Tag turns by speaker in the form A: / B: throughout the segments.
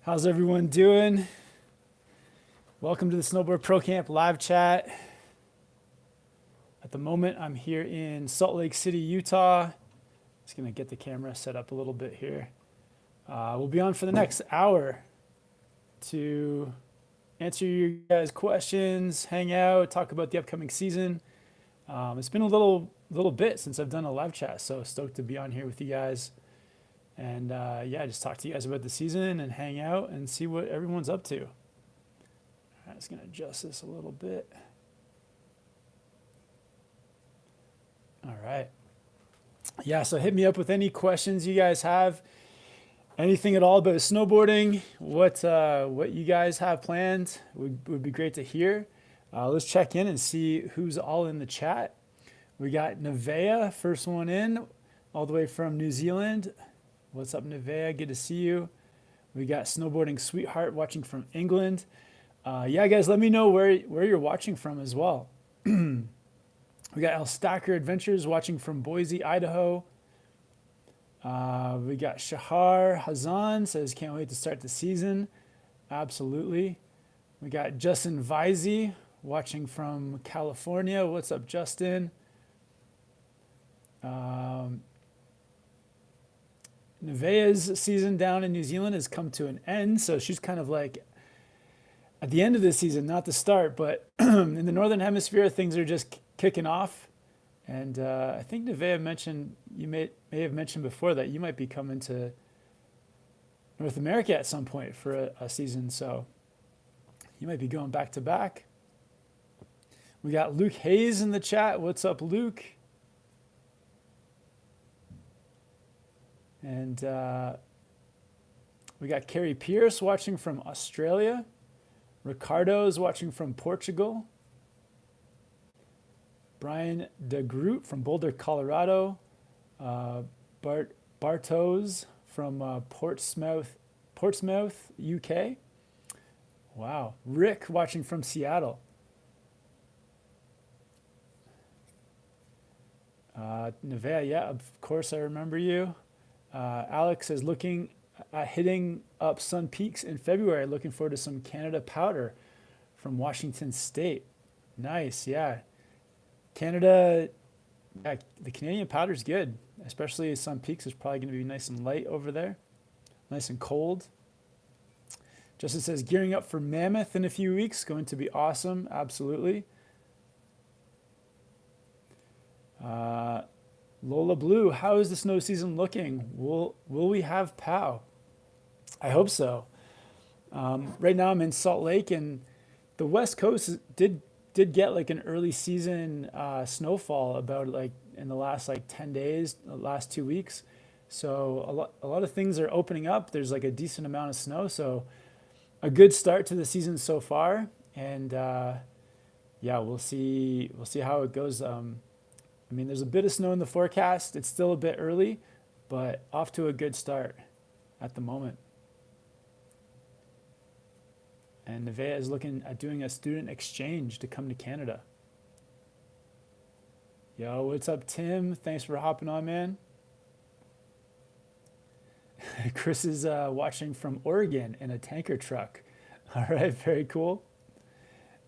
A: How's everyone doing? Welcome to the Snowboard Pro Camp live chat. At the moment, I'm here in Salt Lake City, Utah. Just gonna get the camera set up a little bit here. We'll be on for the next hour to answer you guys' questions, hang out, talk about the upcoming season. It's been a little bit since I've done a live chat, so stoked to be on here with you guys. And yeah, just talk to you guys about the season and hang out and see what everyone's up to. I'm just gonna adjust this a little bit. All right. Yeah, so hit me up with any questions you guys have. Anything at all about snowboarding, what you guys have planned would be great to hear. Let's check in and see who's all in the chat. We got Nevea, first one in, all the way from New Zealand. What's up, Nevea? Good to see you. We got Snowboarding Sweetheart watching from England. Yeah, guys, let me know where you're watching from as well. We got El Stacker Adventures watching from Boise, Idaho. We got Shahar Hazan says, can't wait to start the season. Absolutely. We got Justin Visey watching from California. What's up, Justin? Nevea's season down in New Zealand has come to an end, so she's kind of like at the end of the season, not the start, but in the Northern Hemisphere, things are just kicking off. And I think Nevea mentioned, you may have mentioned before that you might be coming to North America at some point for a season, so you might be going back to back. We got Luke Hayes in the chat. What's up, Luke? And we got Carrie Pierce watching from Australia. Ricardo is watching from Portugal. Brian de Groot from Boulder, Colorado. Bartos from Portsmouth, UK. Wow. Rick watching from Seattle. Nevea, yeah, of course I remember you. Alex is looking at hitting up Sun Peaks in February. Looking forward to some Canada powder from Washington State. Nice, yeah. Canada, yeah, the Canadian powder's good, especially Sun Peaks is probably going to be nice and light over there, nice and cold. Justin says, gearing up for Mammoth in a few weeks, going to be awesome, absolutely. Lola Blue, how is the snow season looking? Will we have POW? I hope so. Right now I'm in Salt Lake, and the West Coast did get like an early season snowfall about like in the last like 10 days, the last 2 weeks. So a lot of things are opening up. There's like a decent amount of snow, so a good start to the season so far. And yeah, we'll see how it goes. I mean, there's a bit of snow in the forecast. It's still a bit early, but off to a good start at the moment. And Nevea is looking at doing a student exchange to come to Canada. Yo, what's up, Tim? Thanks for hopping on, man. Chris is watching from Oregon in a tanker truck. All right, very cool.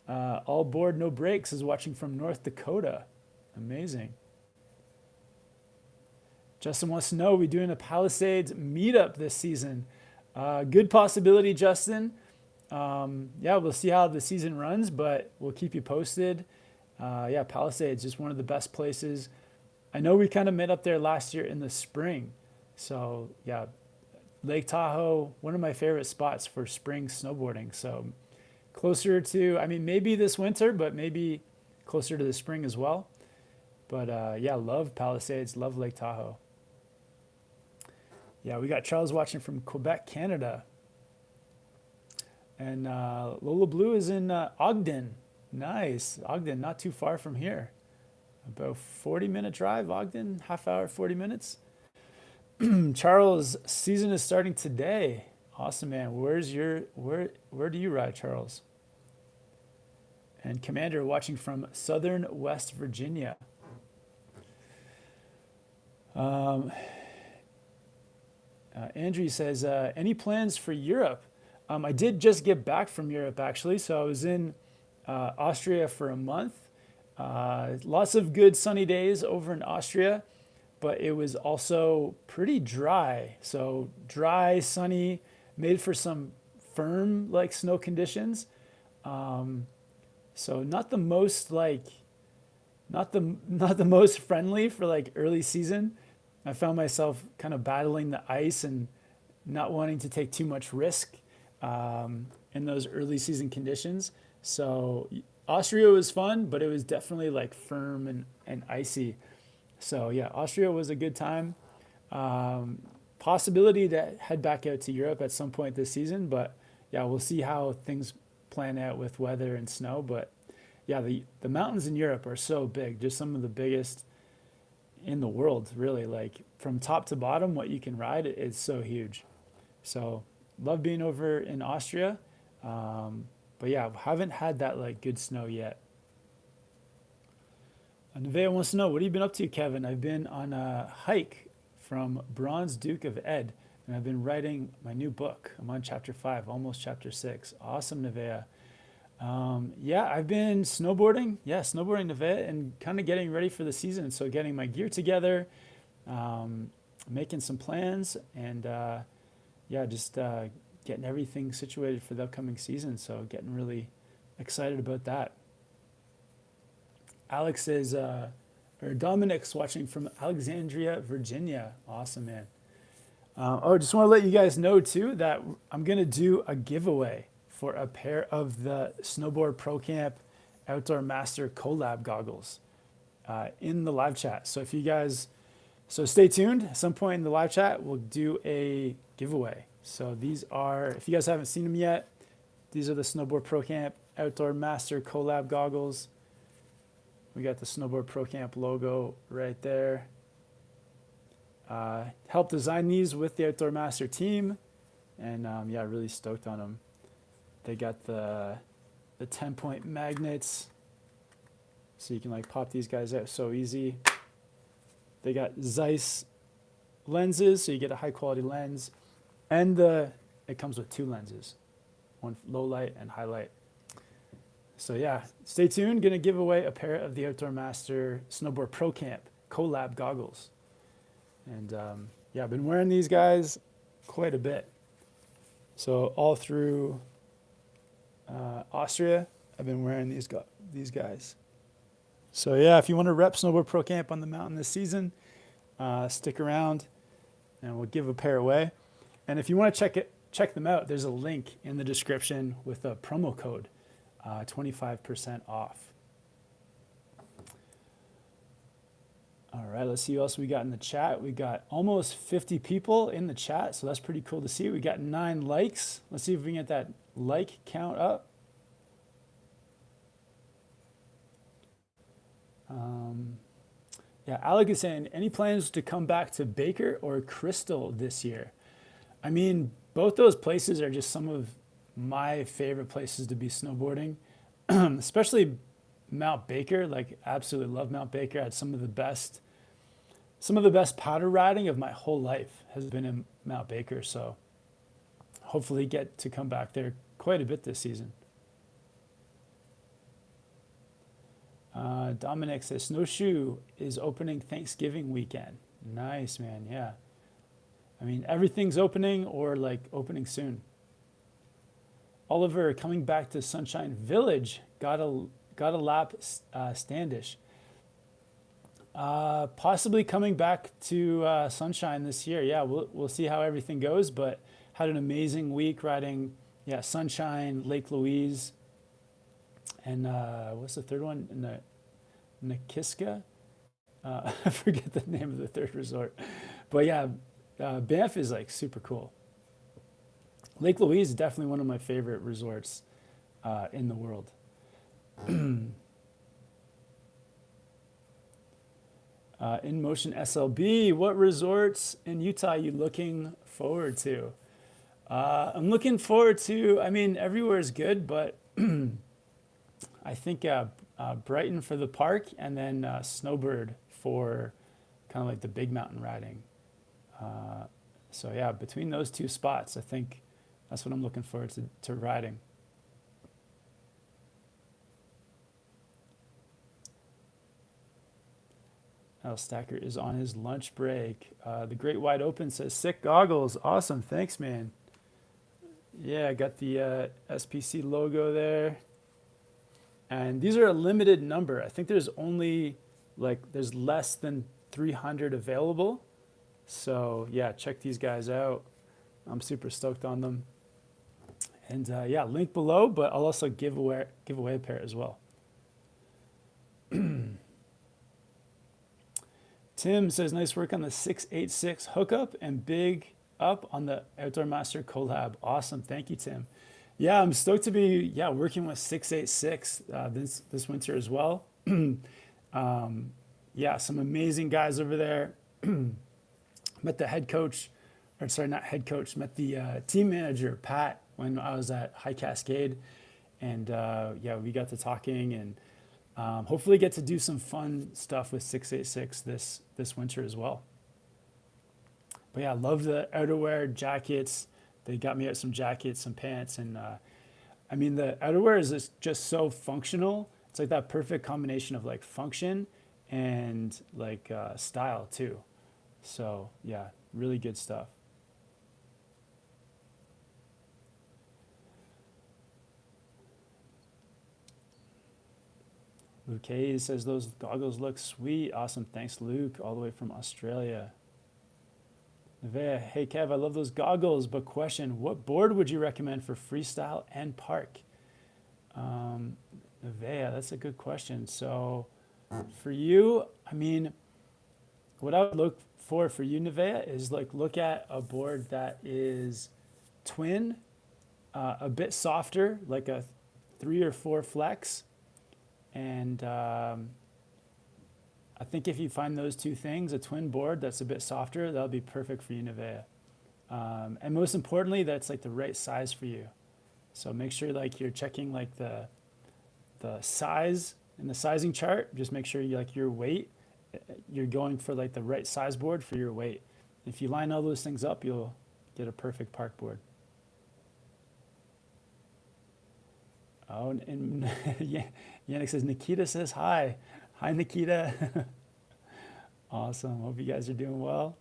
A: All Board No Brakes is watching from North Dakota. Amazing. Justin wants to know, are we doing a Palisades meetup this season? Good possibility, Justin. Yeah, we'll see how the season runs, but we'll keep you posted. Yeah, Palisades is one of the best places. I know we kind of met up there last year in the spring. So yeah, Lake Tahoe, one of my favorite spots for spring snowboarding. So closer to, I mean, maybe this winter, but maybe closer to the spring as well. But yeah, love Palisades, love Lake Tahoe. Yeah, we got Charles watching from Quebec, Canada. And Lola Blue is in Ogden. Nice. Ogden, not too far from here. About 40-minute drive, Ogden, half hour, 40 minutes. Charles, season is starting today. Awesome, man. Where do you ride, Charles? And Commander watching from Southern West Virginia. Andrew says, any plans for Europe? I did just get back from Europe, actually. So I was in Austria for a month. Lots of good sunny days over in Austria, but it was also pretty dry. So dry, sunny, made for some firm like snow conditions. So not the most not the most friendly for like early season. I found myself kind of battling the ice and not wanting to take too much risk in those early season conditions. So Austria was fun, but it was definitely like firm and icy. So yeah, Austria was a good time. Possibility to head back out to Europe at some point this season, but yeah, we'll see how things plan out with weather and snow. But yeah, the mountains in Europe are so big, just some of the biggest in the world, really. Like from top to bottom, what you can ride is so huge. So love being over in Austria. But yeah, haven't had that like good snow yet. Nevea wants to know, what have you been up to, Kevin? I've been on a hike from Bronze Duke of Ed, and I've been writing my new book. I'm on chapter 5, almost chapter 6. Awesome, Nevea. Yeah, I've been snowboarding. Yeah, snowboarding, Nevea, and kind of getting ready for the season. So getting my gear together, making some plans, and yeah, just getting everything situated for the upcoming season. So getting really excited about that. Alex is, or Dominic's watching from Alexandria, Virginia. Awesome, man. Just want to let you guys know too that I'm going to do a giveaway for a pair of the Snowboard Pro Camp Outdoor Master collab goggles in the live chat. So if you guys, so stay tuned. At some point in the live chat, we'll do a giveaway. So these are, if you guys haven't seen them yet, these are the Snowboard Pro Camp Outdoor Master collab goggles. We got the Snowboard Pro Camp logo right there. Helped design these with the Outdoor Master team, and yeah, really stoked on them. They got the 10-point magnets, so you can like pop these guys out so easy. They got Zeiss lenses, so you get a high quality lens, and it comes with 2 lenses, one low light and highlight. So yeah, stay tuned. Gonna give away a pair of the Outdoor Master Snowboard Pro Camp collab goggles. And yeah, I've been wearing these guys quite a bit. So all through Austria, I've been wearing these guys. So yeah, if you want to rep Snowboard Pro Camp on the mountain this season, stick around and we'll give a pair away. And if you want to check them out, there's a link in the description with a promo code. 25% off. All right, let's see what else we got in the chat. We got almost 50 people in the chat, so that's pretty cool to see. We got 9 likes. Let's see if we can get that like count up. Yeah, Alec is saying, any plans to come back to Baker or Crystal this year? I mean, both those places are just some of my favorite places to be snowboarding, especially Mount Baker. Like, absolutely love Mount Baker. I had some of the best powder riding of my whole life has been in Mount Baker. So hopefully get to come back there quite a bit this season. Dominic says, Snowshoe is opening Thanksgiving weekend. Nice, man. Yeah. I mean, everything's opening or like opening soon. Oliver coming back to Sunshine Village. Got a lap Standish. Possibly coming back to Sunshine this year. Yeah, we'll see how everything goes. But had an amazing week riding. Yeah, Sunshine, Lake Louise, and what's the third one? Nakiska. I forget the name of the third resort. But yeah, Banff is like super cool. Lake Louise is definitely one of my favorite resorts in the world. In Motion SLB, what resorts in Utah are you looking forward to? I'm looking forward to, I mean, everywhere is good, but I think Brighton for the park, and then Snowbird for kind of like the big mountain riding. So yeah, between those two spots, I think that's what I'm looking forward to riding. Al Stacker is on his lunch break. The Great Wide Open says, sick goggles. Awesome. Thanks, man. Yeah, I got the SPC logo there. And these are a limited number. I think there's only there's less than 300 available. So yeah, check these guys out. I'm super stoked on them. And yeah, link below, but I'll also give away a pair as well. Tim says, nice work on the 686 hookup and big up on the Outdoor Master collab. Awesome. Thank you, Tim. Yeah, I'm stoked to be working with 686 this winter as well. Yeah, some amazing guys over there. Met the head coach, or sorry, not head coach, met the team manager, Pat, when I was at High Cascade. And yeah, we got to talking and hopefully get to do some fun stuff with 686 this winter as well. But yeah, I love the outerwear, jackets. They got me out some jackets, some pants, and I mean the outerwear is just so functional. It's like that perfect combination of like function and like style too. So yeah, really good stuff. Luke Hayes says those goggles look sweet. Awesome. Thanks, Luke, all the way from Australia. Nevea, hey Kev, I love those goggles, but question, what board would you recommend for freestyle and park? Nevea, that's a good question. So for you, I mean, what I would look for you, Nevea, is like look at a board that is twin, a bit softer, like a 3 or 4 flex. And I think if you find those two things, a twin board that's a bit softer, that'll be perfect for you, Nevea. And most importantly, that's like the right size for you. So make sure like you're checking like the size in the sizing chart. Just make sure you like your weight, you're going for like the right size board for your weight. If you line all those things up, you'll get a perfect park board. Oh, and yeah, Yannick says, Nikita says hi. Hi, Nikita. Awesome. Hope you guys are doing well.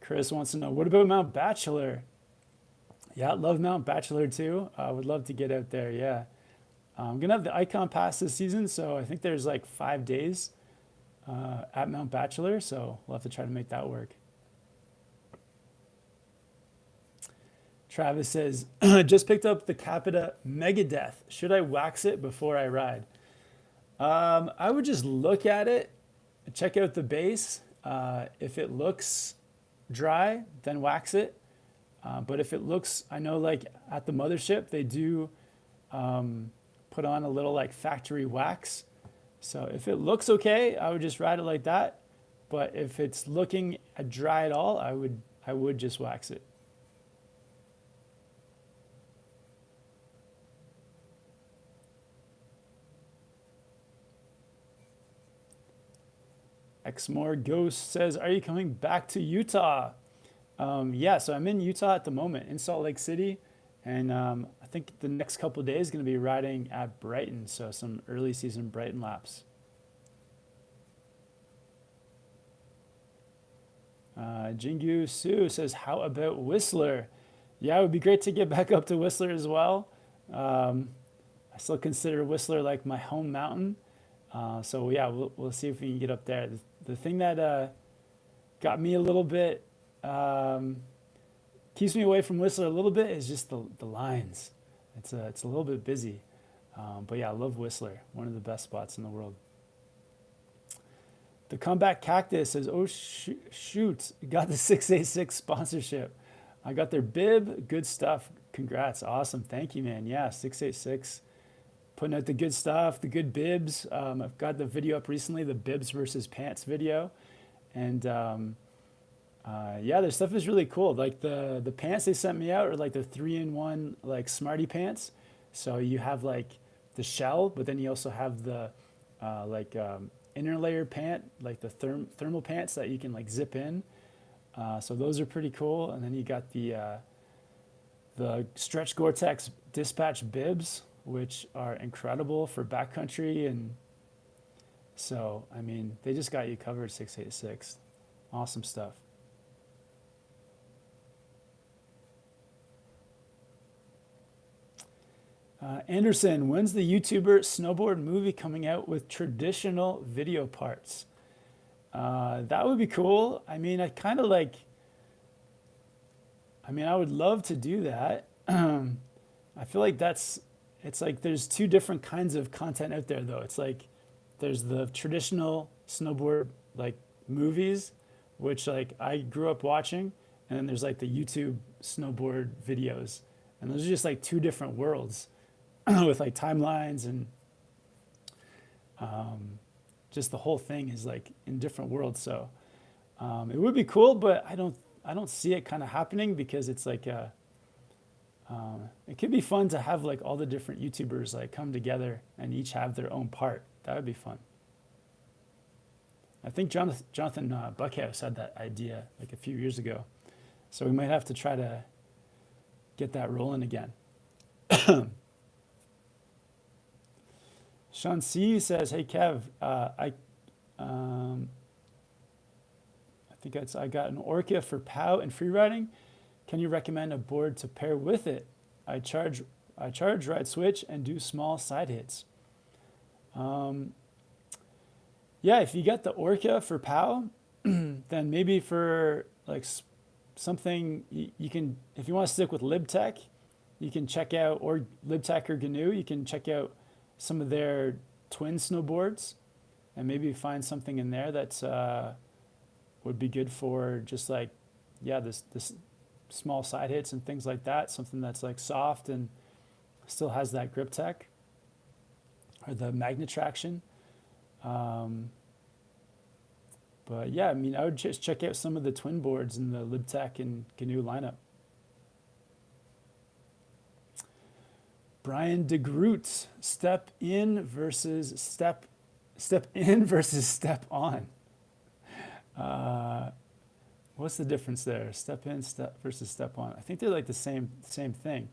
A: Chris wants to know, what about Mount Bachelor? Yeah, I love Mount Bachelor too. I would love to get out there, yeah. I'm going to have the Icon Pass this season, so I think there's like 5 days at Mount Bachelor, so we'll have to try to make that work. Travis says, just picked up the Capita Megadeth. Should I wax it before I ride? I would just look at it, check out the base. If it looks dry, then wax it. But if it looks, I know like at the mothership, they do put on a little like factory wax. So if it looks okay, I would just ride it like that. But if it's looking dry at all, I would just wax it. Xmore Ghost says, are you coming back to Utah? Yeah, so I'm in Utah at the moment, in Salt Lake City. And I think the next couple of days going to be riding at Brighton. So some early season Brighton laps. Jingu Su says, how about Whistler? Yeah, it would be great to get back up to Whistler as well. I still consider Whistler like my home mountain. So yeah, we'll see if we can get up there. The thing that got me a little bit, keeps me away from Whistler a little bit is just the lines. It's a little bit busy. But yeah, I love Whistler, one of the best spots in the world. The Comeback Cactus says, oh shoot, got the 686 sponsorship. I got their bib, good stuff. Congrats, awesome, thank you, man. Yeah, 686. Putting out the good stuff, the good bibs. I've got the video up recently, the bibs versus pants video. And yeah, their stuff is really cool. Like the pants they sent me out are like the 3-in-1 like Smarty pants. So you have like the shell, but then you also have the inner layer pant, like the thermal pants that you can like zip in. So those are pretty cool. And then you got the stretch Gore-Tex dispatch bibs, which are incredible for backcountry. And so, I mean, they just got you covered 686. Awesome stuff. Anderson, when's the YouTuber snowboard movie coming out with traditional video parts? That would be cool. I mean, I would love to do that. I feel like it's like there's two different kinds of content out there, though. It's like there's the traditional snowboard like movies, which like I grew up watching, and then there's like the YouTube snowboard videos, and those are just like two different worlds with like timelines and just the whole thing is like in different worlds. So it would be cool, but I don't see it kind of happening because it's like it could be fun to have like all the different YouTubers like come together and each have their own part. That would be fun. I think Jonathan Buckhouse had that idea like a few years ago, so we might have to try to get that rolling again. Sean C says, "Hey Kev, I got an Orca for POW and freeriding. Can you recommend a board to pair with it? I charge, ride switch, and do small side hits." Yeah, if you got the Orca for POW, then maybe for like something you can, if you want to stick with LibTech, you can check out, or LibTech or GNU, you can check out some of their twin snowboards and maybe find something in there that's would be good for just like, yeah, this small side hits and things like that. Something that's like soft and still has that grip tech or the magnet traction. But yeah, I mean, I would just check out some of the twin boards in the LibTech and GNU lineup. Brian DeGroot, step in versus step on. What's the difference there? Step in, step versus step on. I think they're like the same thing.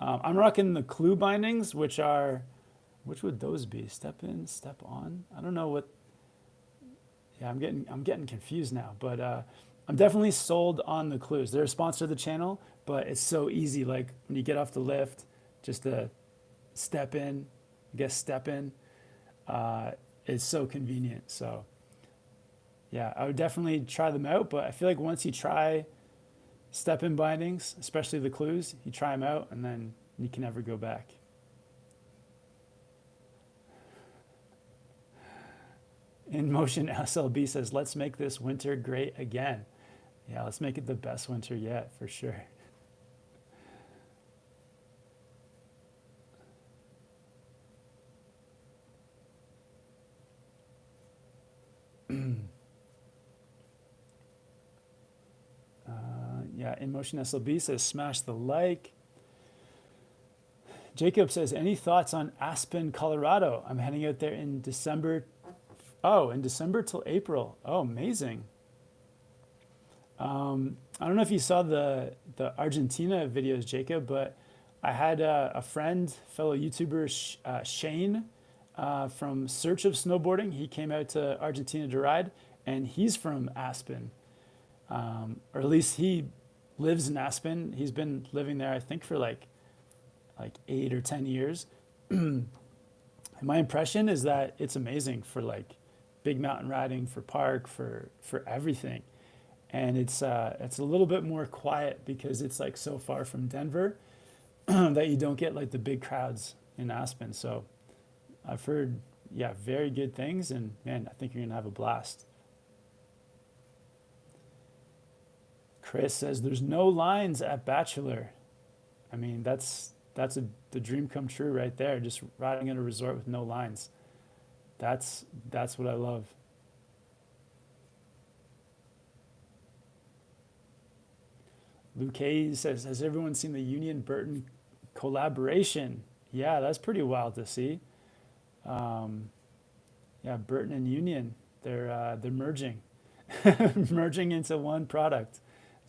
A: I'm rocking the Clue bindings, which would those be? Step in, step on. I don't know what. Yeah, I'm getting confused now, but I'm definitely sold on the Clues. They're a sponsor of the channel, but it's so easy. Like when you get off the lift, just to step in, is so convenient. So yeah, I would definitely try them out, but I feel like once you try step-in bindings, especially the Clues, you try them out and then you can never go back. In Motion SLB says, let's make this winter great again. Yeah, let's make it the best winter yet, for sure. Yeah, In Motion SLB says, smash the like. Jacob says, any thoughts on Aspen, Colorado? I'm heading out there in December. Oh, in December till April. Oh, amazing. I don't know if you saw the Argentina videos, Jacob, but I had a friend, fellow YouTuber, Shane, from Search of Snowboarding. He came out to Argentina to ride, and he's from Aspen. Or at least he lives in Aspen. He's been living there, I think, for like 8 or 10 years. And my impression is that it's amazing for like big mountain riding, for park, for everything. And it's a little bit more quiet because it's like so far from Denver that you don't get like the big crowds in Aspen. So I've heard, yeah, very good things, and man, I think you're gonna have a blast. Chris says there's no lines at Bachelor. I mean, that's the dream come true right there. Just riding at a resort with no lines. That's what I love. Luke Hayes says, has everyone seen the Union Burton collaboration? Yeah, that's pretty wild to see. Yeah, Burton and Union, they're merging, merging into one product.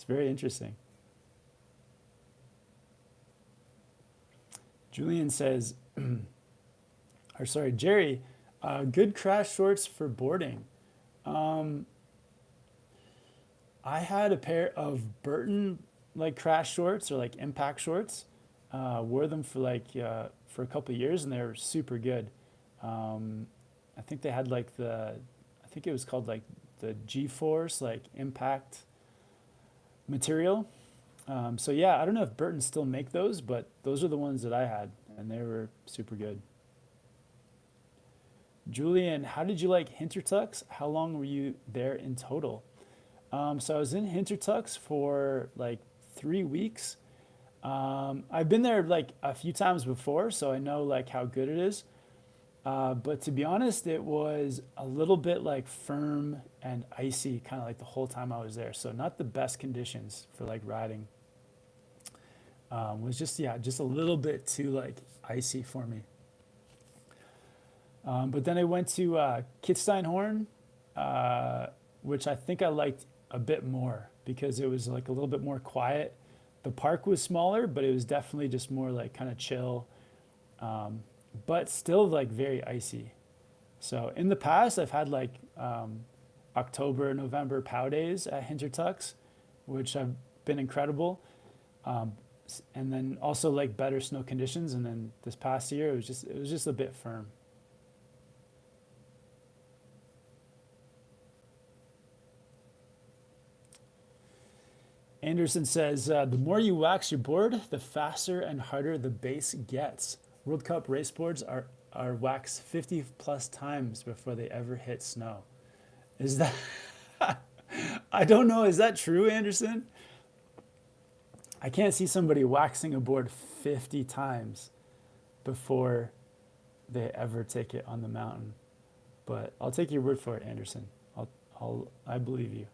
A: It's very interesting. Julian says, or sorry, Jerry, good crash shorts for boarding. Um, I had a pair of Burton like crash shorts or like impact shorts. Wore them for for a couple of years and they were super good. Um, I think they had I think it was called like the G-Force like impact material. So yeah, I don't know if Burton still make those, but those are the ones that I had and they were super good. Julian, how did you like Hintertux? How long were you there in total? So I was in Hintertux for like 3 weeks. I've been there like a few times before, so I know like how good it is. But to be honest, it was a little bit like firm and icy kind of like the whole time I was there. So not the best conditions for like riding. Was just, yeah, just a little bit too like icy for me. But then I went to Kitzsteinhorn, which I think I liked a bit more because it was like a little bit more quiet. The park was smaller, but it was definitely just more like kind of chill, but still like very icy. So in the past, I've had like October, November POW days at Hintertux, which have been incredible. Um, and then also like better snow conditions. And then this past year, it was just a bit firm. Anderson says, the more you wax your board, the faster and harder the base gets. World Cup race boards are waxed 50 plus times before they ever hit snow. Is that, I don't know, is that true, Anderson? I can't see somebody waxing a board 50 times before they ever take it on the mountain. But I'll take your word for it, Anderson. I believe you.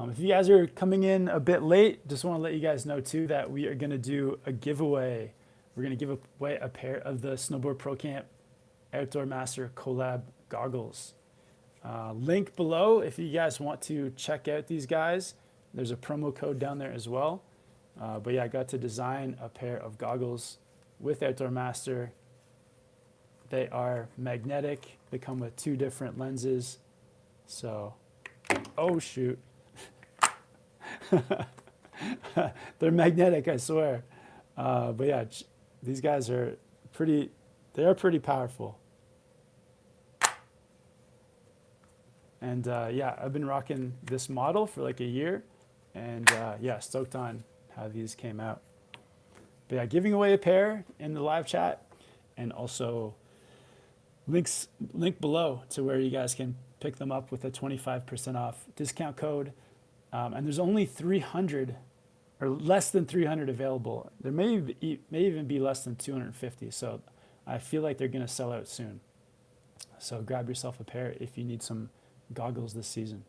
A: If you guys are coming in a bit late, just want to let you guys know too that we are going to do a giveaway. We're going to give away a pair of the Snowboard Pro Camp Outdoor Master collab goggles. Link below if you guys want to check out these guys. There's a promo code down there as well. But yeah, I got to design a pair of goggles with Outdoor Master. They are magnetic. They come with 2 different lenses. So, oh shoot. They're magnetic, I swear. But yeah, these guys are they are pretty powerful. And yeah, I've been rocking this model for like a year. And yeah, stoked on how these came out. But yeah, giving away a pair in the live chat and also link below to where you guys can pick them up with a 25% off discount code. And there's only 300 or less than 300 available. There may even be less than 250. So I feel like they're going to sell out soon. So grab yourself a pair if you need some goggles this season.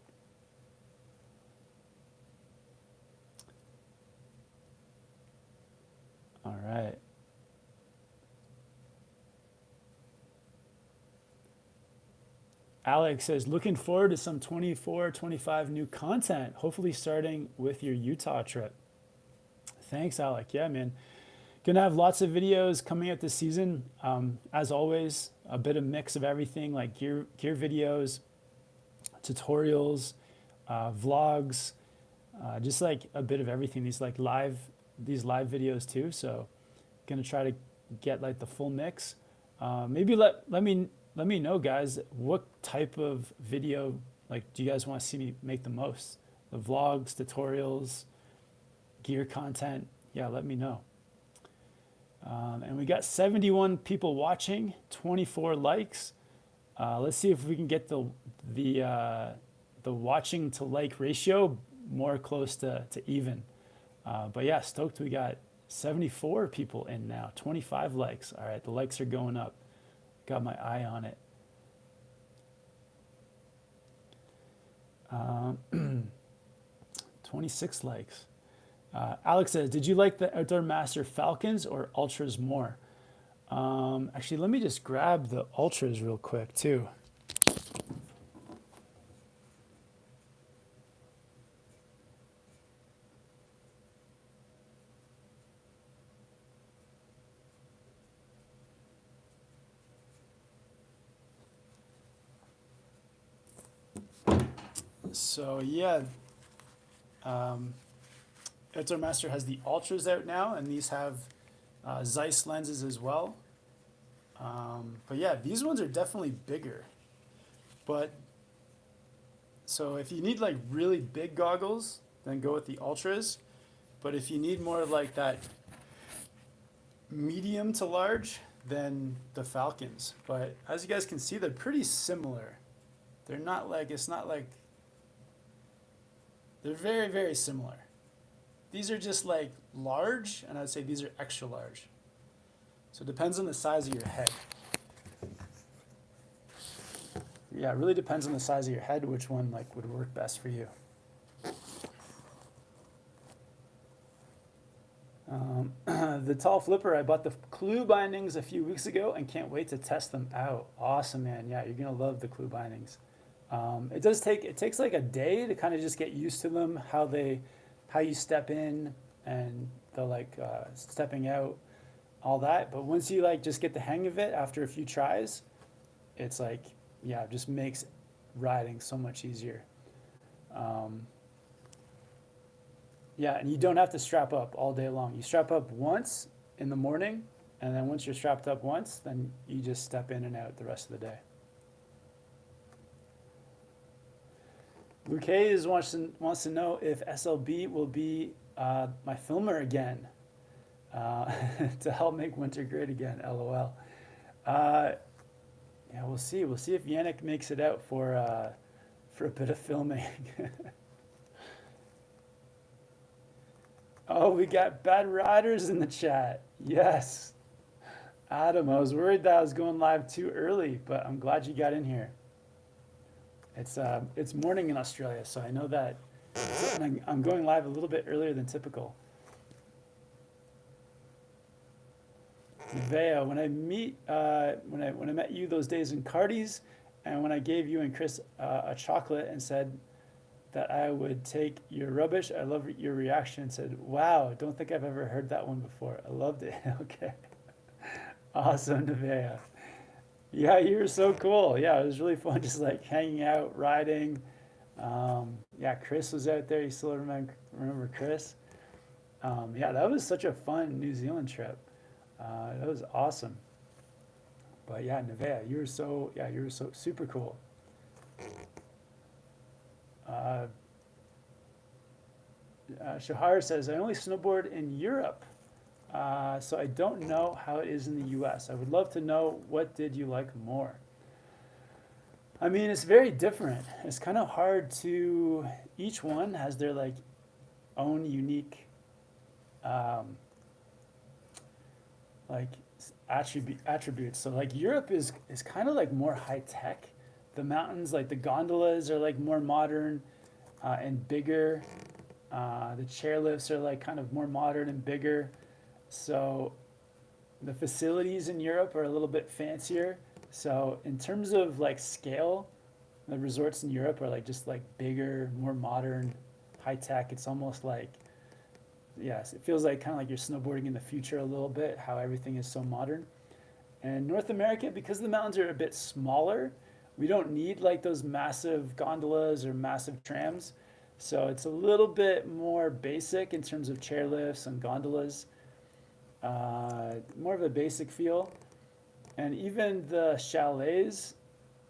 A: All right. Alex says, looking forward to some 24, 25 new content, hopefully starting with your Utah trip. Thanks, Alec. Yeah, man. Gonna have lots of videos coming out this season. As always, a bit of mix of everything like gear videos, tutorials, vlogs, just like a bit of everything. These live videos too. So gonna try to get like the full mix. Maybe let me know, guys, what type of video like do you guys want to see me make the most? The vlogs, tutorials, gear content. Yeah, let me know. And we got 71 people watching, 24 likes. Let's see if we can get the watching to like ratio more close to even. But yeah, stoked we got 74 people in now, 25 likes. All right, the likes are going up. Got my eye on it. 26 likes. Alex says, did you like the Outdoor Master Falcons or Ultras more? Actually, let me just grab the Ultras real quick too. So yeah, um, Outdoor Master has the Ultras out now, and these have Zeiss lenses as well. But yeah, these ones are definitely bigger. But so if you need like really big goggles, then go with the Ultras. But if you need more like that medium to large, then the Falcons. But as you guys can see, they're pretty similar. They're not like, it's not like, they're very, very similar. These are just like large, and I'd say these are extra large. So it depends on the size of your head. Yeah, it really depends on the size of your head, which one like would work best for you. The tall flipper, I bought the clue bindings a few weeks ago and can't wait to test them out. Awesome, man. Yeah, you're gonna love the clue bindings. It takes like a day to kind of just get used to them, how you step in and the stepping out, all that. But once you like just get the hang of it after a few tries, it's like, yeah, it just makes riding so much easier. Um, yeah, and you don't have to strap up all day long. You strap up once in the morning, and then once you're strapped up once, then you just step in and out the rest of the day. Luke Hayes wants to know if SLB will be my filmer again to help make winter great again. LOL. Uh, yeah, we'll see. We'll see if Yannick makes it out for a bit of filming. Oh, we got Bad Riders in the chat. Yes. Adam, I was worried that I was going live too early, but I'm glad you got in here. It's morning in Australia, so I know that I'm going live a little bit earlier than typical. Vea, when I met you those days in Cardi's, and when I gave you and Chris a chocolate and said that I would take your rubbish, I love your reaction and said, "Wow, don't think I've ever heard that one before." I loved it. Okay, awesome, Nevea. Yeah, you were so cool. Yeah, it was really fun, just like hanging out, riding. Yeah, Chris was out there. You still remember Chris? Yeah, that was such a fun New Zealand trip. That was awesome. But yeah, Nevea, you were so super cool. Uh, Shahar says, I only snowboard in Europe, so I don't know how it is in the US. I would love to know, what did you like more? I mean, it's very different. It's kind of hard to, each one has their like own unique um, like attributes. So like Europe is kind of like more high tech. The mountains, like the gondolas, are like more modern and bigger. The chairlifts are like kind of more modern and bigger. So the facilities in Europe are a little bit fancier. So in terms of like scale, the resorts in Europe are like just like bigger, more modern, high tech. It's almost like, yes, it feels like kind of like you're snowboarding in the future a little bit, how everything is so modern. And North America, because the mountains are a bit smaller, we don't need like those massive gondolas or massive trams. So it's a little bit more basic in terms of chairlifts and gondolas, more of a basic feel. And even the chalets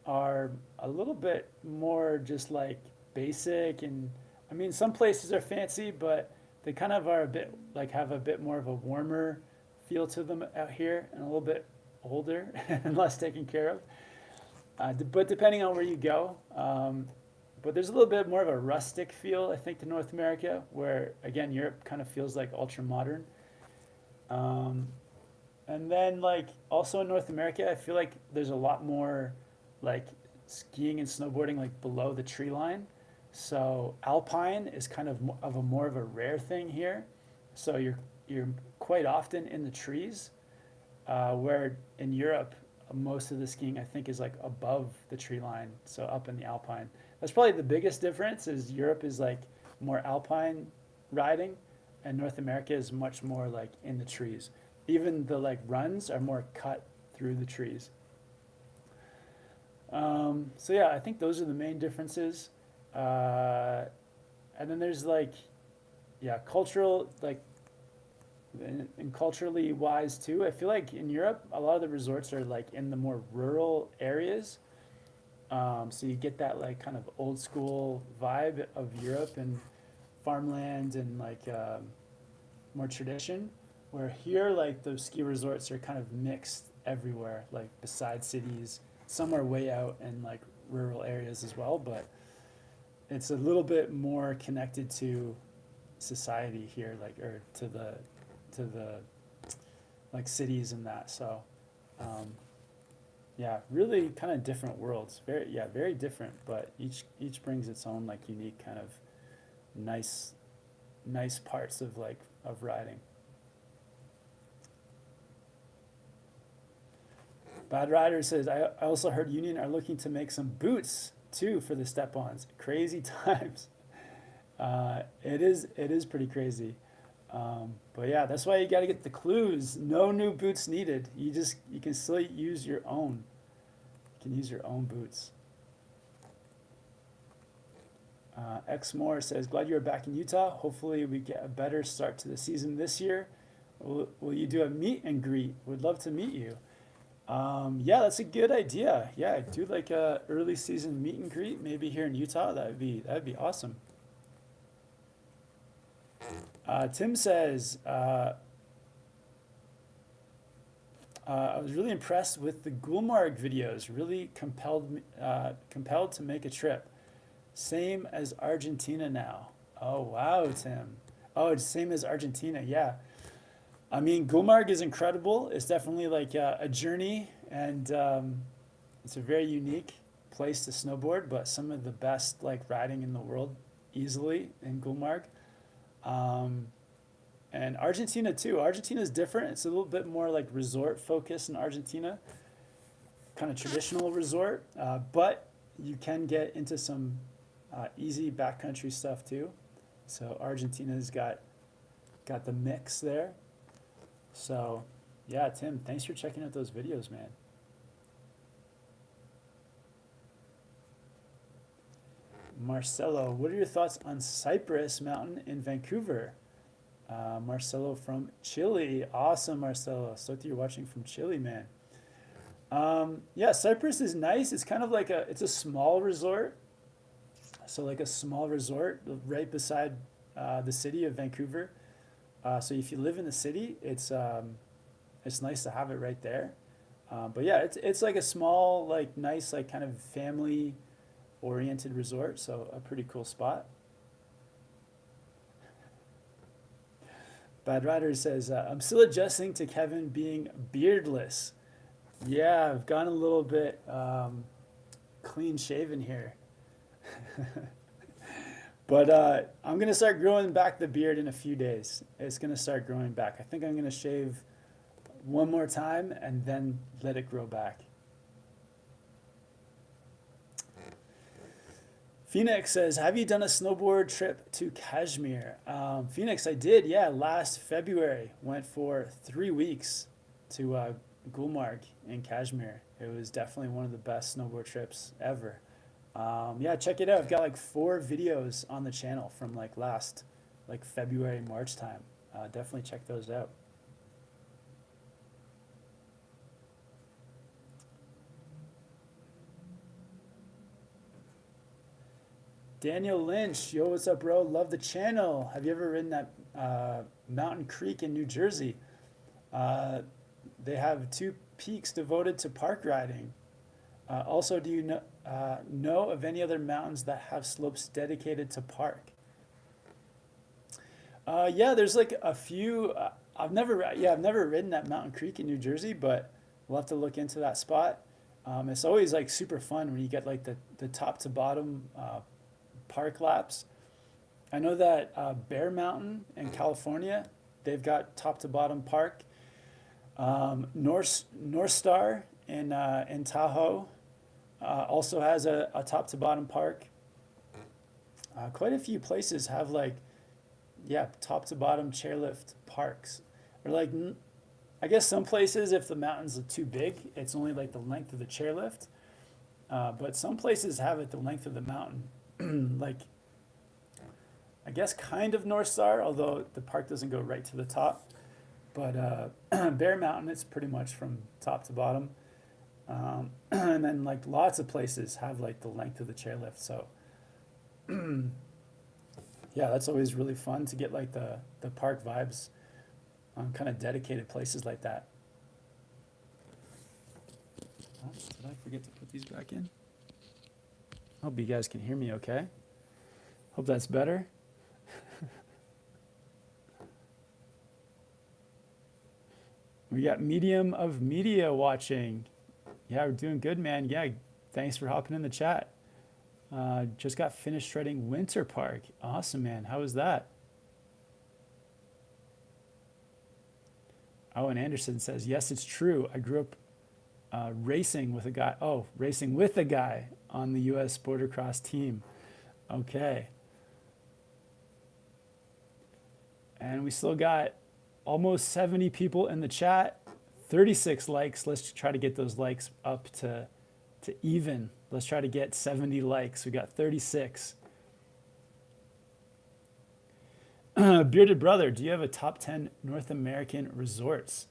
A: are a little bit more just like basic. And I mean, some places are fancy, but they kind of are a bit like have a bit more of a warmer feel to them out here and a little bit older and less taken care of. But depending on where you go, but there's a little bit more of a rustic feel, I think, to North America, where again Europe kind of feels like ultra modern. Um, and then like also in North America, I feel like there's a lot more like skiing and snowboarding like below the tree line. So alpine is kind of more of a rare thing here. So you're quite often in the trees, where in Europe most of the skiing I think is like above the tree line, so up in the alpine. That's probably the biggest difference. Is Europe is like more alpine riding, and North America is much more like in the trees. Even the like runs are more cut through the trees. So yeah, I think those are the main differences. Uh, and then there's like, yeah, cultural, like, and culturally wise too. I feel like in Europe, a lot of the resorts are like in the more rural areas. So you get that like kind of old school vibe of Europe and farmland and like more tradition. Where here, like the ski resorts are kind of mixed everywhere, like beside cities. Some are way out in like rural areas as well, but it's a little bit more connected to society here, like or to the like cities and that. So um, yeah, really kind of different worlds. Very different, but each brings its own like unique kind of nice nice parts of like of riding. Bad Rider says, I also heard Union are looking to make some boots too for the step-ons. Crazy times. It is pretty crazy. But yeah, that's why you got to get the clues. No new boots needed. You can still use your own. You can use your own boots. X Moore says, glad you're back in Utah. Hopefully we get a better start to the season this year. Will you do a meet and greet? Would love to meet you. Yeah, that's a good idea. Yeah, do like a early season meet and greet, maybe here in Utah. That'd be awesome. Tim says, I was really impressed with the Gulmarg videos. Really compelled to make a trip. Same as Argentina now. Oh wow, Tim. Oh, it's same as Argentina. Yeah. I mean, Gulmarg is incredible. It's definitely like a journey, and it's a very unique place to snowboard. But some of the best like riding in the world, easily in Gulmarg. Um, and Argentina too. Argentina is different. It's a little bit more like resort focused in Argentina, kind of traditional resort. But you can get into some easy backcountry stuff too. So Argentina's got the mix there. So, yeah, Tim, thanks for checking out those videos, man. Marcelo, what are your thoughts on Cypress Mountain in Vancouver? Marcelo from Chile. Awesome, Marcelo. Stoked that you're watching from Chile, man. Yeah, Cypress is nice. It's kind of like it's a small resort. So like a small resort right beside the city of Vancouver. So if you live in the city, it's nice to have it right there. But yeah, it's like a small, like nice, like kind of family oriented resort. So a pretty cool spot. Bad Rider says, I'm still adjusting to Kevin being beardless. Yeah, I've gone a little bit clean shaven here. But I'm going to start growing back the beard in a few days. It's going to start growing back. I think I'm going to shave one more time and then let it grow back. Phoenix says, have you done a snowboard trip to Kashmir? Phoenix, I did, yeah, last February. Went for 3 weeks to Gulmarg in Kashmir. It was definitely one of the best snowboard trips ever. Yeah, check it out. I've got like 4 videos on the channel from like last, like February, March time. Definitely check those out. Daniel Lynch, yo, what's up, bro? Love the channel. Have you ever ridden that Mountain Creek in New Jersey? They have 2 peaks devoted to park riding. Also, do you know of any other mountains that have slopes dedicated to park? Yeah, there's like a few. I've never ridden that Mountain Creek in New Jersey, but we'll have to look into that spot. It's always like super fun when you get like the top to bottom park laps. I know that Bear Mountain in California, they've got top to bottom park. North Star in Tahoe also has a top to bottom park. Quite a few places have like, yeah, top to bottom chairlift parks. Or like, I guess some places, if the mountains are too big, it's only like the length of the chairlift. But some places have it the length of the mountain. like, I guess kind of North Star, although the park doesn't go right to the top. But Bear Mountain, it's pretty much from top to bottom. And then like lots of places have like the length of the chairlift. So yeah, that's always really fun to get like the park vibes on kind of dedicated places like that. Oh, did I forget to put these back in? Hope you guys can hear me okay. Hope that's better. We got medium of media watching. Yeah, we're doing good, man. Yeah, thanks for hopping in the chat. Just got finished shredding Winter Park. Awesome, man. How was that? Oh, and Anderson says, yes, it's true. I grew up racing with a guy. Oh, racing with a guy on the U.S. Border Cross team. Okay. And we still got almost 70 people in the chat, 36 likes. Let's try to get those likes up to even. Let's try to get 70 likes. We got 36. Bearded Brother, do you have a top 10 North American resorts?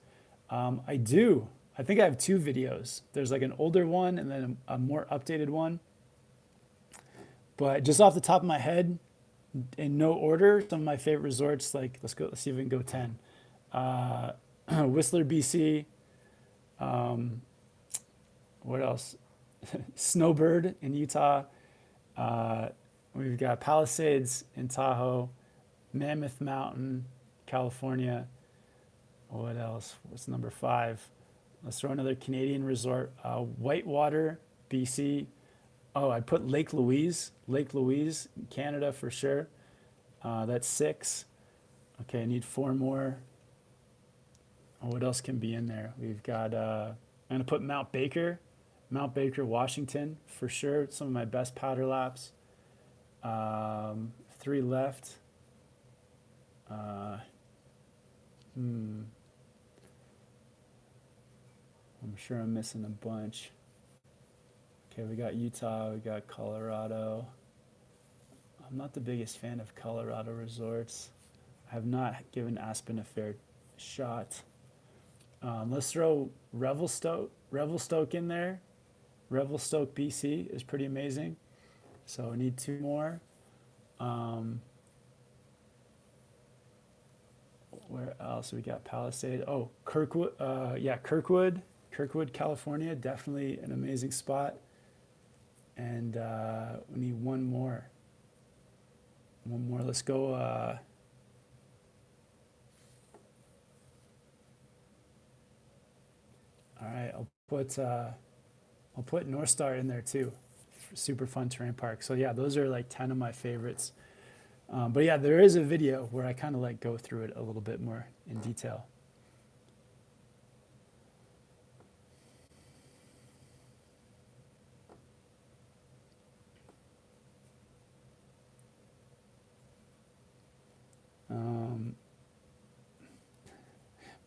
A: I do. I think I have two videos. There's like an older one and then a more updated one. But just off the top of my head, in no order, some of my favorite resorts, like let's see if we can go 10. Whistler, BC. What else? Snowbird in Utah. We've got Palisades in Tahoe. Mammoth Mountain, California. What else? What's number 5? Let's throw another Canadian resort. Whitewater, BC. Oh, I put Lake Louise. Lake Louise, Canada for sure. That's 6. Okay, I need 4 more. Oh, what else can be in there? We've got, I'm going to put Mount Baker, Washington for sure. Some of my best powder laps. 3 left. I'm sure I'm missing a bunch. Okay, we got Utah, we got Colorado. I'm not the biggest fan of Colorado resorts. I have not given Aspen a fair shot. Let's throw Revelstoke in there. Revelstoke, BC is pretty amazing. So I need 2 more. Where else? We got Palisade. Oh, Kirkwood. Kirkwood, California. Definitely an amazing spot. And we need 1 more. Let's go. All right, I'll put North Star in there too. Super fun terrain park. So yeah, those are like 10 of my favorites. But yeah, there is a video where I kind of like go through it a little bit more in detail.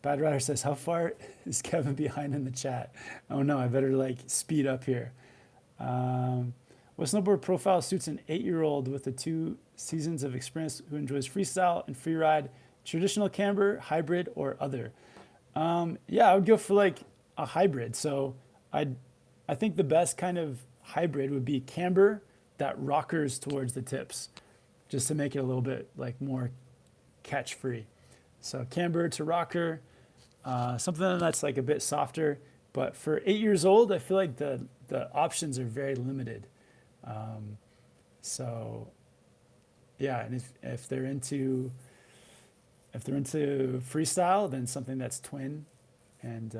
A: Bad Rider says, how far is Kevin behind in the chat? Oh no, I better like speed up here. What snowboard profile suits an 8-year-old with the 2 seasons of experience who enjoys freestyle and freeride, traditional camber, hybrid, or other? Yeah, I would go for like a hybrid. So I think the best kind of hybrid would be camber that rockers towards the tips, just to make it a little bit like more catch free. So camber to rocker, something that's like a bit softer. But for 8 years old, I feel like the options are very limited. So yeah, and if they're into freestyle, then something that's twin, and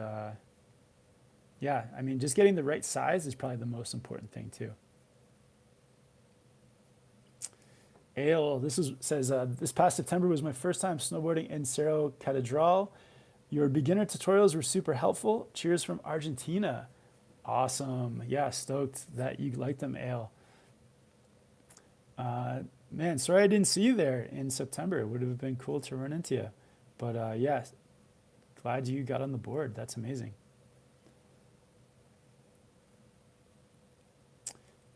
A: yeah, I mean, just getting the right size is probably the most important thing too. Ale, says, this past September was my first time snowboarding in Cerro Catedral. Your beginner tutorials were super helpful. Cheers from Argentina. Awesome. Yeah, stoked that you liked them, Ale. Man, sorry I didn't see you there in September. It would have been cool to run into you. But yeah, glad you got on the board. That's amazing.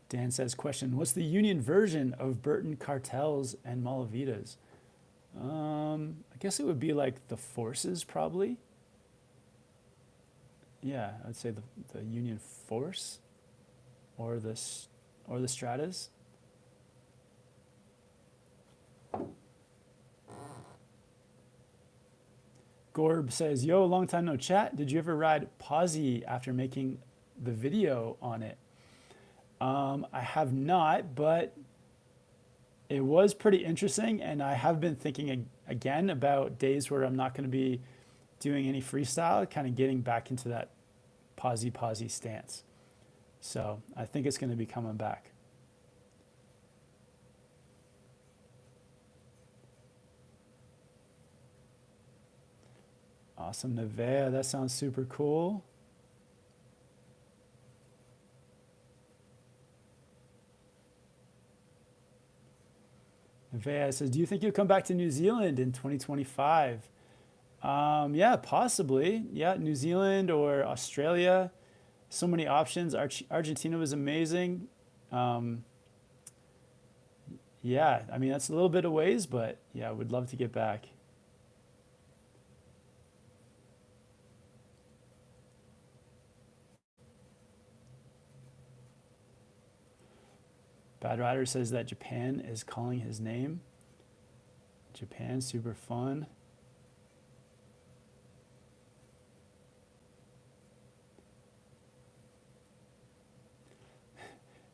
A: Dan says, question, what's the union version of Burton Cartels and Malavitas? I guess it would be like the Forces, probably. Yeah, I'd say the Union Force or the Stratas. Gorb says, yo, long time no chat. Did you ever ride Posy after making the video on it? I have not, but it was pretty interesting, and I have been thinking again about days where I'm not going to be doing any freestyle, kind of getting back into that posy stance. So I think it's going to be coming back. Awesome, Nevea. That sounds super cool. Nevea says, do you think you'll come back to New Zealand in 2025? Yeah, possibly. Yeah, New Zealand or Australia. So many options. Argentina was amazing. Yeah, I mean, that's a little bit of ways, but yeah, I would love to get back. Bad Rider says that Japan is calling his name. Japan, super fun.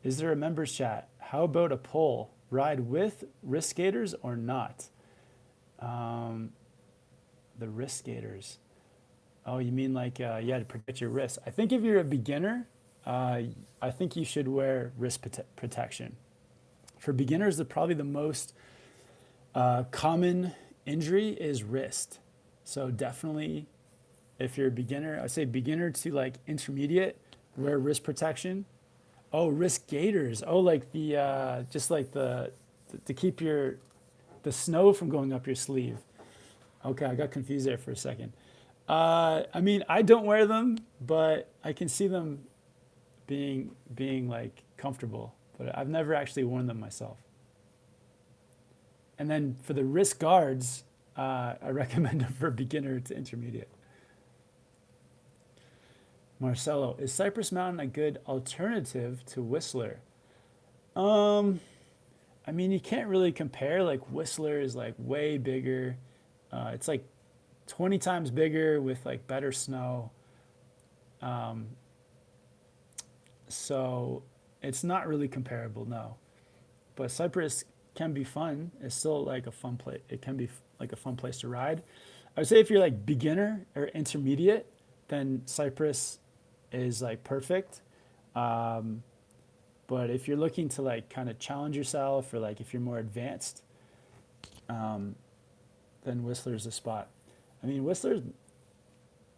A: Is there a members chat? How about a poll? Ride with wrist skaters or not? The wrist skaters. Oh, you mean like, yeah, to protect your wrists. I think if you're a beginner, I think you should wear wrist protection. For beginners, probably the most common injury is wrist. So definitely, if you're a beginner, I'd say beginner to like intermediate, wear wrist protection. Oh, wrist gaiters. Oh, like the just like the to keep the snow from going up your sleeve. Okay, I got confused there for a second. I mean, I don't wear them, but I can see them being like comfortable. But I've never actually worn them myself. And then for the wrist guards, I recommend them for beginner to intermediate. Marcelo, is Cypress Mountain a good alternative to Whistler? I mean, you can't really compare. Like Whistler is like way bigger. It's like 20 times bigger with like better snow. So it's not really comparable, no. But Cypress can be fun. It's still like a fun place. It can be like a fun place to ride. I would say if you're like beginner or intermediate, then Cypress is like perfect. But if you're looking to like kind of challenge yourself, or like if you're more advanced, then Whistler's the spot. I mean, Whistler's,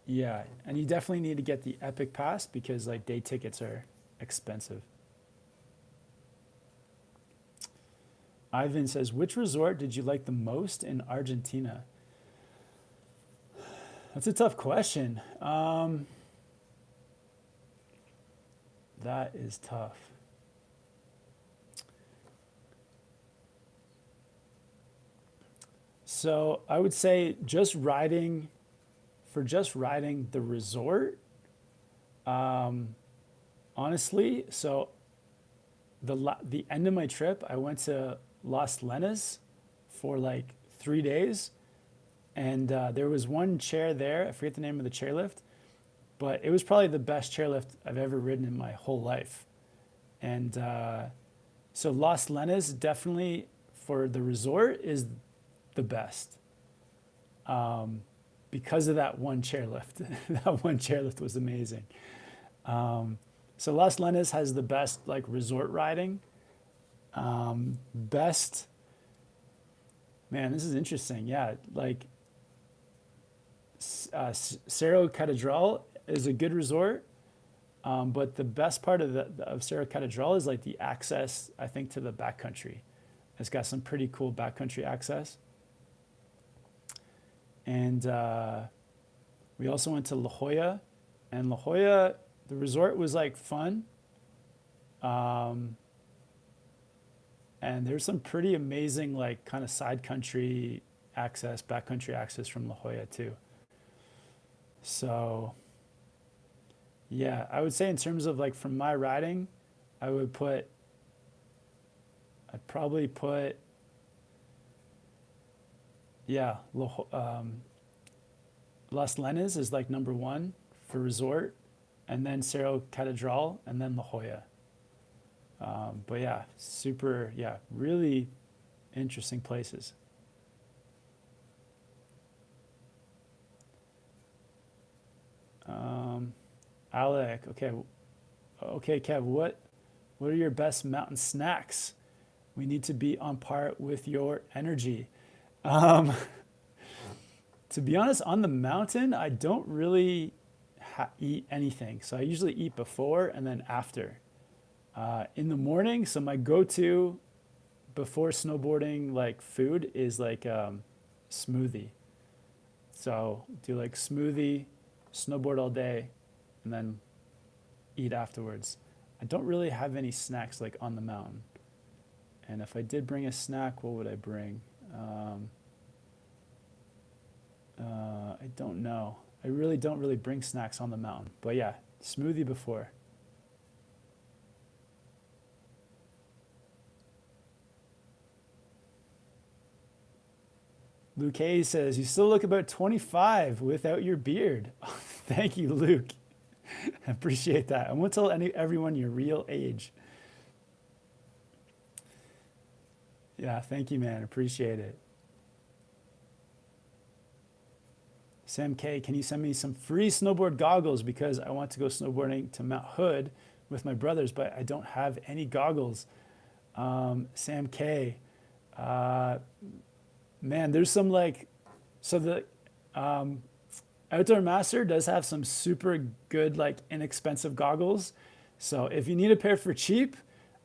A: yeah, and you definitely need to get the Epic Pass because like day tickets are expensive. Ivan says, which resort did you like the most in Argentina? That's a tough question. That is tough. So I would say just riding the resort, honestly, so the end of my trip, I went to Las Lenas for like 3 days, and there was one chair there. I forget the name of the chairlift, but it was probably the best chairlift I've ever ridden in my whole life. And so Las Lenas definitely for the resort is the best, because of that one chairlift. That one chairlift was amazing. So Las Lenas has the best like resort riding. Best, man, this is interesting. Yeah, like Cerro Catedral is a good resort, but the best part of Cerro Catedral is like the access, I think, to the backcountry. It's got some pretty cool backcountry access. And we also went to La Jolla, and La Jolla, the resort was like fun. and there's some pretty amazing like kind of side country access, backcountry access from La Jolla too. So yeah, I would say in terms of like from my riding, I would put, I'd probably put, yeah, Las Lenas is like number one for resort, and then Cerro Catedral, and then La Jolla. But yeah, super, yeah, really interesting places. Um, Alec, okay, okay, Kev, what are your best mountain snacks? We need to be on par with your energy. Um, to be honest, on the mountain, I don't really eat anything. So I usually eat before and then after. In the morning, so my go-to before snowboarding like food is like smoothie. So do like smoothie, snowboard all day, and then eat afterwards. I don't really have any snacks like on the mountain. And if I did bring a snack, what would I bring? I don't know. I really don't really bring snacks on the mountain. But yeah, smoothie before. Luke Hayes says, you still look about 25 without your beard. Thank you, Luke. I appreciate that. I won't tell everyone your real age. Yeah, thank you, man. Appreciate it. Sam K, can you send me some free snowboard goggles because I want to go snowboarding to Mount Hood with my brothers, but I don't have any goggles. Sam K, man, there's some like, so the Outdoor Master does have some super good, like inexpensive goggles. So if you need a pair for cheap,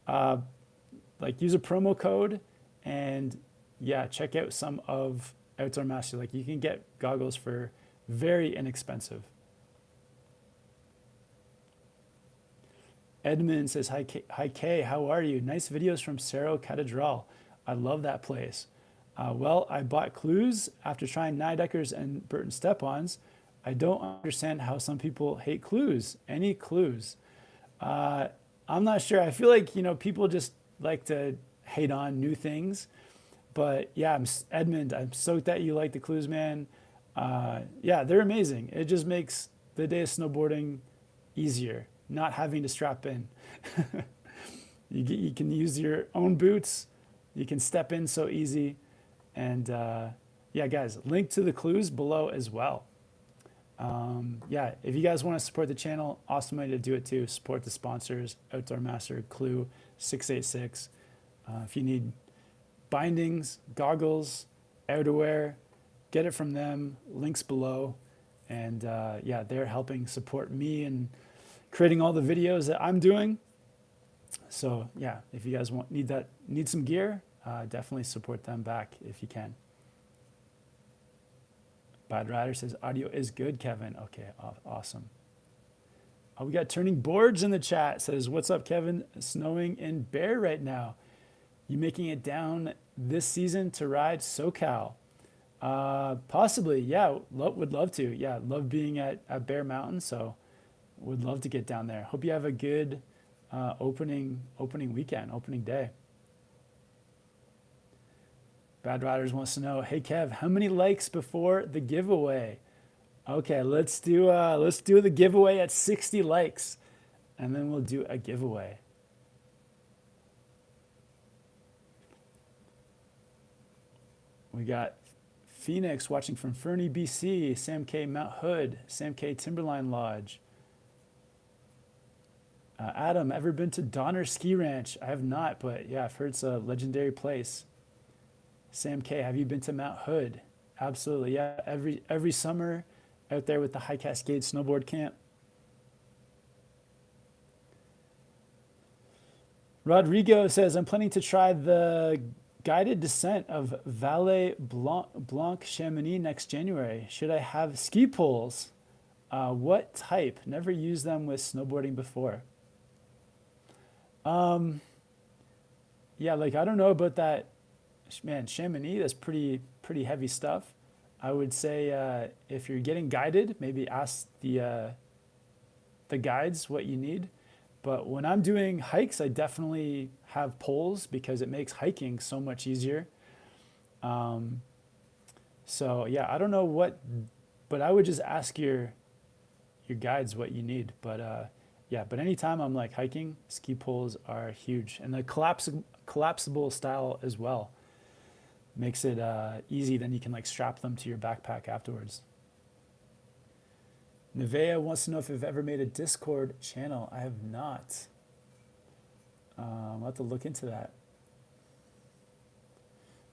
A: like use a promo code and yeah, check out some of Outdoor Master. Like you can get goggles for very inexpensive. Edmund says, hi Kay, how are you? Nice videos from Cerro Catedral. I love that place. Well, I bought clues after trying Nideckers and Burton Step-Ons. I don't understand how some people hate clues. Any clues? I'm not sure. I feel like, you know, people just like to hate on new things. But yeah, Edmund, I'm stoked that you like the clues, man. Yeah, they're amazing. It just makes the day of snowboarding easier, not having to strap in. You can use your own boots. You can step in so easy. And yeah, guys, link to the clues below as well. Yeah, if you guys want to support the channel, awesome way to do it too. Support the sponsors, Outdoor Master, Clue, 686. If you need bindings, goggles, outerwear, get it from them, links below. And yeah, they're helping support me and creating all the videos that I'm doing. So yeah, if you guys need some gear, definitely support them back if you can. Bad Rider says, audio is good, Kevin. Okay, awesome. Oh, we got Turning Boards in the chat. Says, what's up, Kevin? Snowing in Bear right now. You making it down this season to ride SoCal? Possibly, yeah. Would love to. Yeah, love being at Bear Mountain, so would love to get down there. Hope you have a good opening weekend, opening day. Bad Riders wants to know, hey Kev, how many likes before the giveaway? Okay, let's do the giveaway at 60 likes, and then we'll do a giveaway. We got Phoenix watching from Fernie, BC, Sam K Mount Hood, Sam K Timberline Lodge. Adam, ever been to Donner Ski Ranch? I have not, but yeah, I've heard it's a legendary place. Sam K, have you been to Mount Hood? Absolutely, yeah. Every summer out there with the High Cascade Snowboard Camp. Rodrigo says, I'm planning to try the guided descent of Vallée Blanc Chamonix next January. Should I have ski poles? What type? Never used them with snowboarding before. Yeah, like I don't know about that, man. Chamonix, that's pretty heavy stuff. I would say if you're getting guided, maybe ask the guides what you need. But when I'm doing hikes, I definitely have poles because it makes hiking so much easier. Um, so yeah, I don't know what, but I would just ask your guides what you need. But yeah, but anytime I'm like hiking, ski poles are huge, and the collapsible style as well makes it easy. Then you can like strap them to your backpack afterwards. Nevea wants to know if I've ever made a Discord channel. I have not. I'll have to look into that.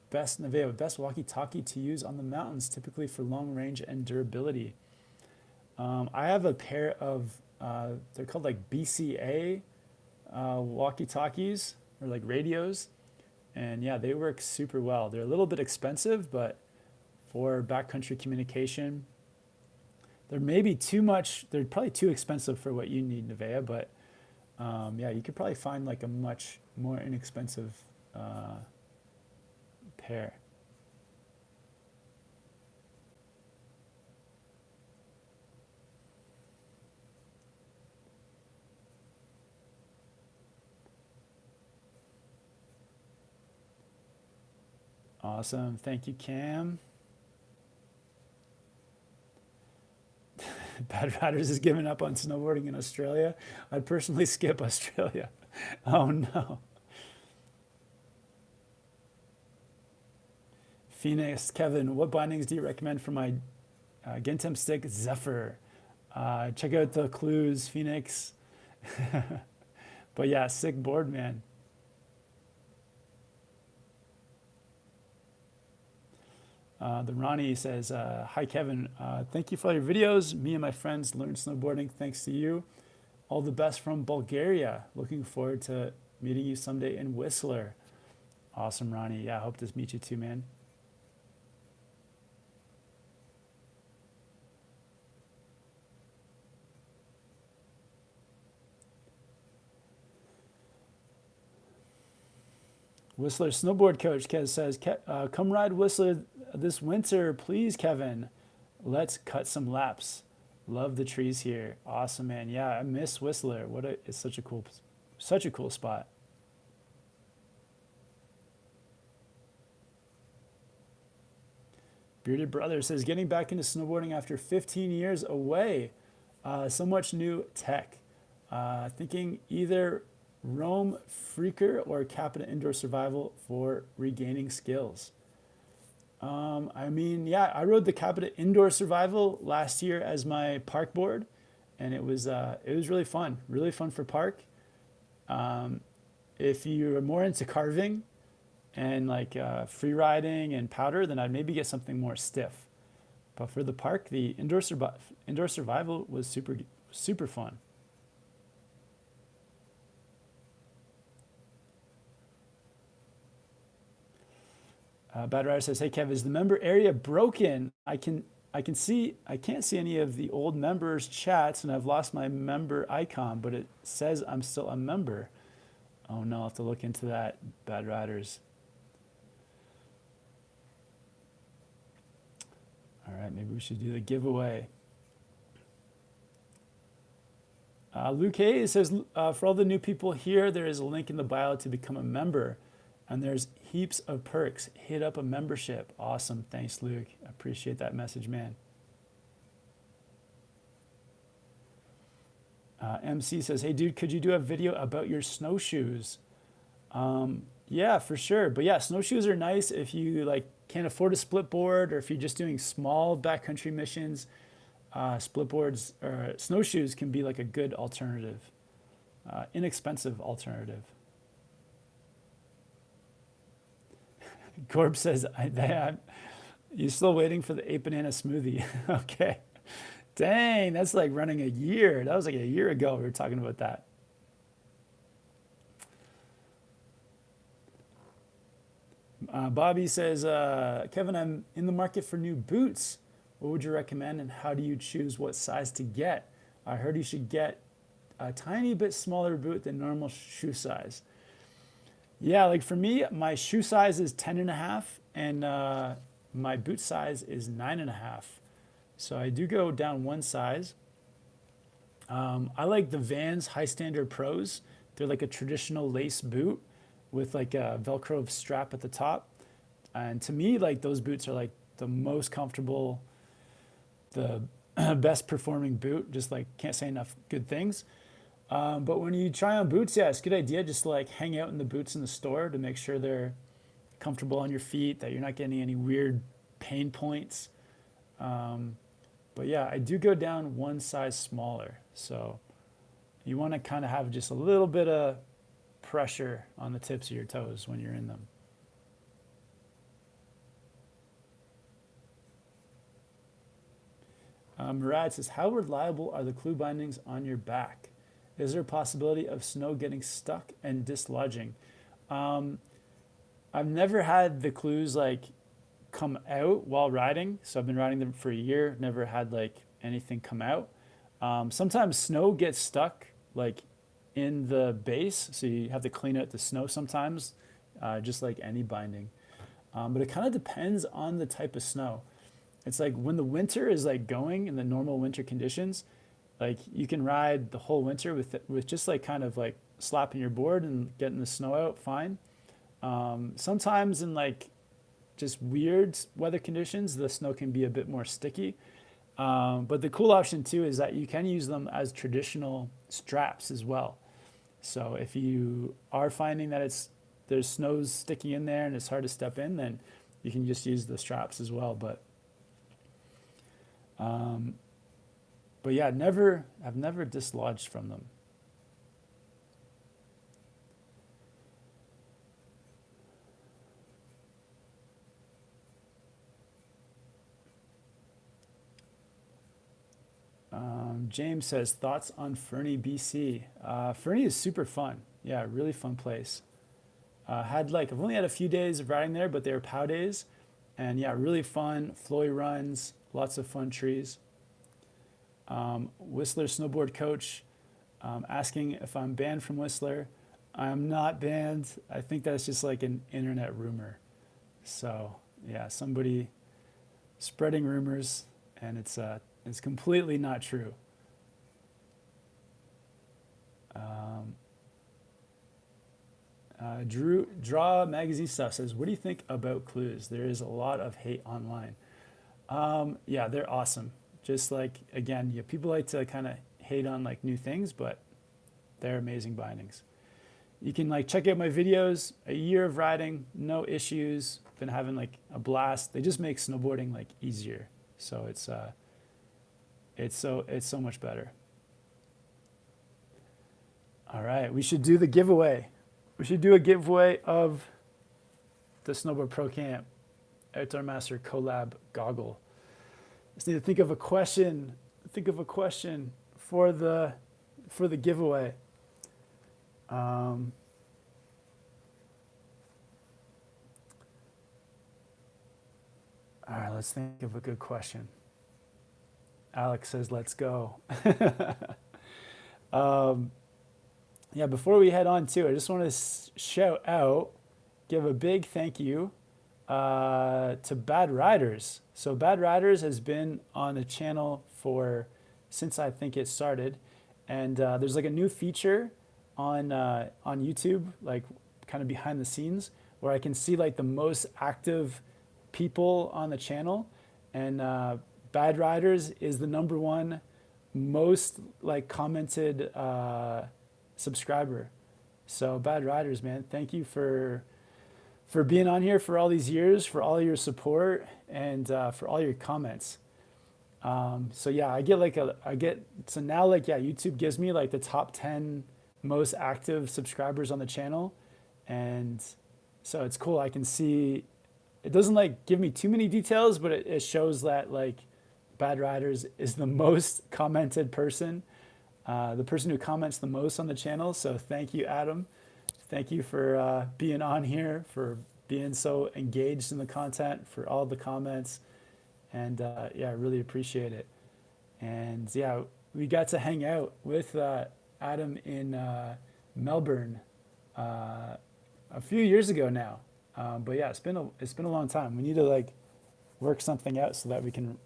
A: Best Nevea, best walkie-talkie to use on the mountains, typically for long range and durability. I have a pair of, they're called like BCA walkie-talkies or like radios. And yeah, they work super well. They're a little bit expensive, but for backcountry communication, they're maybe too much. They're probably too expensive for what you need, Nevea. But yeah, you could probably find like a much more inexpensive pair. Awesome. Thank you, Cam. Bad Riders is giving up on snowboarding in Australia. I'd personally skip Australia. Oh no. Phoenix, Kevin, what bindings do you recommend for my Gentem stick Zephyr? Check out the clues, Phoenix. But yeah, sick board, man. The Ronnie says, hi Kevin, thank you for all your videos. Me and my friends learned snowboarding thanks to you. All the best from Bulgaria. Looking forward to meeting you someday in Whistler. Awesome, Ronnie. Yeah, I hope to meet you too, man. Whistler snowboard coach Kez says, come ride Whistler this winter, please, Kevin. Let's cut some laps. Love the trees here. Awesome, man. Yeah, I miss Whistler. It's such a cool spot. Bearded Brother says, getting back into snowboarding after 15 years away. So much new tech. Thinking either Rome Freaker or Capita Indoor Survival for regaining skills. I mean, yeah, I rode the Capita Indoor Survival last year as my park board, and it was really fun for park. If you're more into carving and like free riding and powder, then I'd maybe get something more stiff. But for the park, the indoor survival was super fun. Bad Rider says, "Hey Kev, is the member area broken? I can't see any of the old members' chats, and I've lost my member icon, but it says I'm still a member. Oh no, I'll have to look into that, Bad Riders. All right, maybe we should do the giveaway." Luke Hayes says, for all the new people here, there is a link in the bio to become a member. And there's heaps of perks. Hit up a membership. Awesome. Thanks, Luke. I appreciate that message, man. MC says, hey, dude, could you do a video about your snowshoes? Yeah, for sure. But yeah, snowshoes are nice if you like can't afford a split board or if you're just doing small backcountry missions. Split boards or snowshoes can be like a good alternative, inexpensive alternative. Corb says, you're still waiting for the 8-banana smoothie. Okay. Dang, that's like running a year. That was like a year ago we were talking about that. Bobby says, Kevin, I'm in the market for new boots. What would you recommend and how do you choose what size to get? I heard you should get a tiny bit smaller boot than normal shoe size. Yeah, like for me, my shoe size is 10 and a half, and my boot size is 9.5. So I do go down one size. I like the Vans High Standard Pros. They're like a traditional lace boot with like a Velcro strap at the top. And to me, like those boots are like the most comfortable, the best performing boot. Just like can't say enough good things. But when you try on boots, yeah, it's a good idea just to like hang out in the boots in the store to make sure they're comfortable on your feet, that you're not getting any weird pain points. Um, but yeah, I do go down one size smaller. So you want to kind of have just a little bit of pressure on the tips of your toes when you're in them. Murad says, how reliable are the clue bindings on your back? Is there a possibility of snow getting stuck and dislodging? Um, I've never had the clues like come out while riding, so I've been riding them for a year. Never had like anything come out. Sometimes snow gets stuck like in the base, so you have to clean out the snow sometimes, just like any binding. But it kind of depends on the type of snow. It's like when the winter is like going in the normal winter conditions, like you can ride the whole winter with just like kind of like slapping your board and getting the snow out fine. Sometimes in like just weird weather conditions, the snow can be a bit more sticky. But the cool option too is that you can use them as traditional straps as well. So if you are finding that there's snows sticking in there and it's hard to step in, then you can just use the straps as well. Um, but yeah, I've never dislodged from them. James says thoughts on Fernie, BC. Fernie is super fun. Yeah, really fun place. I've only had a few days of riding there, but they were POW days, and yeah, really fun. Flowy runs, lots of fun trees. Whistler snowboard coach asking if I'm banned from Whistler. I'm not banned. I think that's just like an internet rumor. So yeah, somebody spreading rumors, and it's completely not true. Um, Drew Draw Magazine Stuff says, "What do you think about clues? There is a lot of hate online." Yeah, they're awesome. Just like again, yeah, people like to kind of hate on like new things, but they're amazing bindings. You can like check out my videos. A year of riding, no issues. Been having like a blast. They just make snowboarding like easier. So it's so much better. All right, we should do the giveaway. We should do a giveaway of the Snowboard Pro Camp Outdoor Master collab goggle. Just need to think of a question. Think of a question for the giveaway. Um, all right, let's think of a good question. Alex says, "Let's go." um, yeah, before we head on to, I just want to shout out, give a big thank you to Bad Riders. So Bad Riders has been on the channel since I think it started, and there's like a new feature on YouTube, like kind of behind the scenes, where I can see like the most active people on the channel, and Bad Riders is the number one most like commented subscriber. So Bad Riders, man, thank you for being on here for all these years, for all your support, and for all your comments. So yeah, so now like yeah, YouTube gives me like the top 10 most active subscribers on the channel, and so it's cool. I can see it doesn't like give me too many details, but it shows that like Bad Riders is the most commented person, the person who comments the most on the channel. So thank you, Adam. Thank you for being on here, for being so engaged in the content, for all the comments, and yeah, I really appreciate it. And yeah, we got to hang out with Adam in Melbourne a few years ago now. But yeah, it's been a long time. We need to like work something out so that we can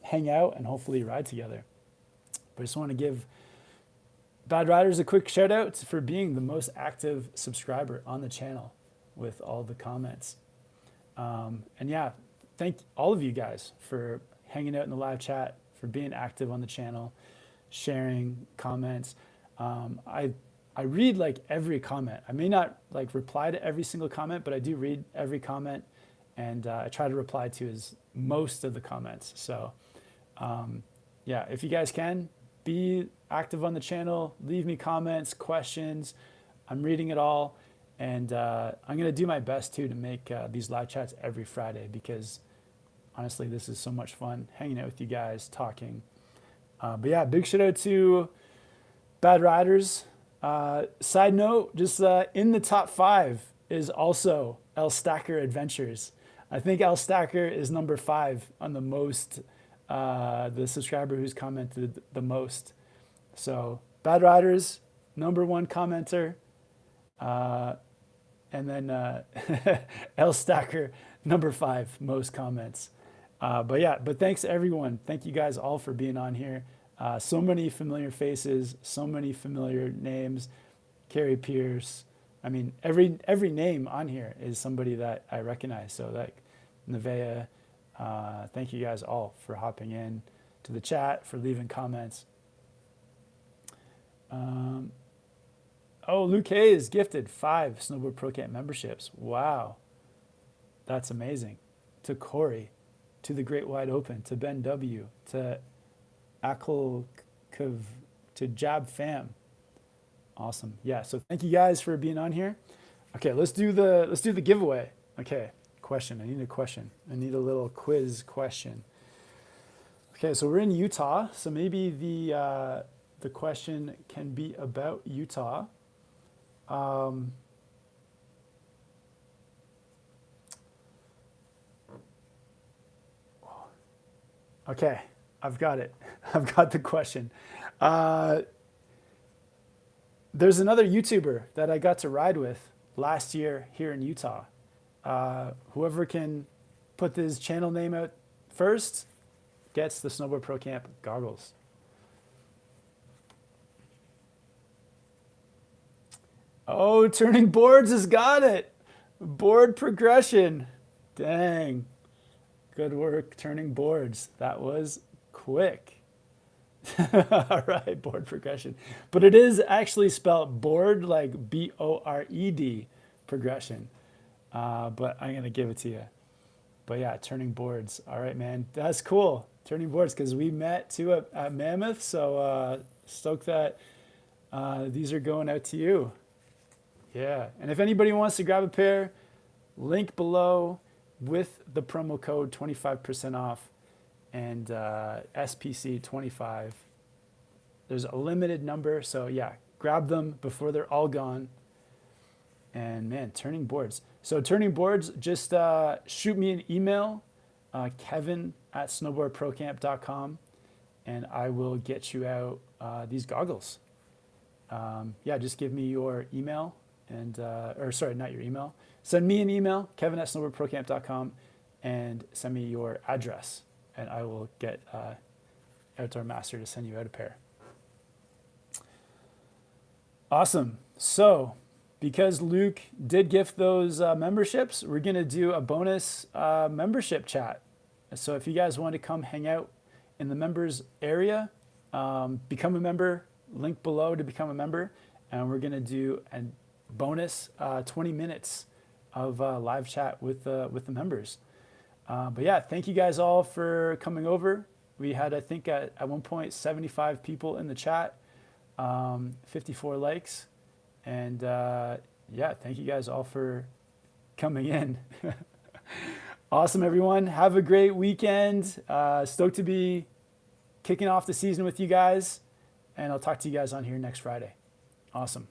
A: hang out and hopefully ride together. But I just want to give Bad Riders a quick shout out for being the most active subscriber on the channel with all the comments. And yeah, thank all of you guys for hanging out in the live chat, for being active on the channel, sharing comments. I read like every comment. I may not like reply to every single comment, but I do read every comment, and I try to reply to most of the comments. So yeah, if you guys can, be active on the channel, leave me comments, questions. I'm reading it all. And I'm going to do my best too to make these live chats every Friday, because honestly, this is so much fun hanging out with you guys, talking. But yeah, big shout out to Bad Riders. Side note, just in the top 5 is also El Stacker Adventures. I think El Stacker is number 5 on the most, the subscriber who's commented the most. So Bad Riders, number 1 commenter. And then El Stacker, number 5, most comments. But yeah, but thanks everyone. Thank you guys all for being on here. So many familiar faces, so many familiar names. Carrie Pierce. I mean, every name on here is somebody that I recognize. So like Nevea, thank you guys all for hopping in to the chat, for leaving comments. Oh, Luke Hayes gifted 5 Snowboard Pro Camp memberships. Wow. That's amazing. To Corey, to the Great Wide Open, to Ben W, to Akil to Jab Fam. Awesome. Yeah, so thank you guys for being on here. Okay, let's do the giveaway. Okay, question. I need a question. I need a little quiz question. Okay, so we're in Utah, so maybe the question can be about Utah. Okay, I've got it. I've got the question. There's another YouTuber that I got to ride with last year here in Utah. Whoever can put his channel name out first gets the Snowboard Pro Camp goggles. Oh, Turning Boards has got it. Board progression. Dang. Good work, Turning Boards. That was quick. All right, board progression. But it is actually spelled board, like B-O-R-E-D progression. But I'm going to give it to you. But yeah, Turning Boards. All right, man. That's cool. Turning Boards, because we met too at Mammoth. So stoked that these are going out to you. Yeah. And if anybody wants to grab a pair, link below with the promo code 25% off and SPC 25. There's a limited number. So yeah, grab them before they're all gone. And man, Turning Boards. So Turning Boards, just shoot me an email, kevin@snowboardprocamp.com, and I will get you out these goggles. Yeah, just give me your email and, or sorry, not your email. Send me an email, kevin@snowboardprocamp.com, and send me your address, and I will get Outdoor Master to send you out a pair. Awesome. So because Luke did gift those memberships, we're going to do a bonus membership chat. So if you guys want to come hang out in the members area, become a member, link below to become a member, and we're going to do a bonus 20 minutes of live chat with the members. But yeah, thank you guys all for coming over. We had, I think at one point, 75 people in the chat, 54 likes. And yeah, thank you guys all for coming in. Awesome, everyone. Have a great weekend. Stoked to be kicking off the season with you guys. And I'll talk to you guys on here next Friday. Awesome.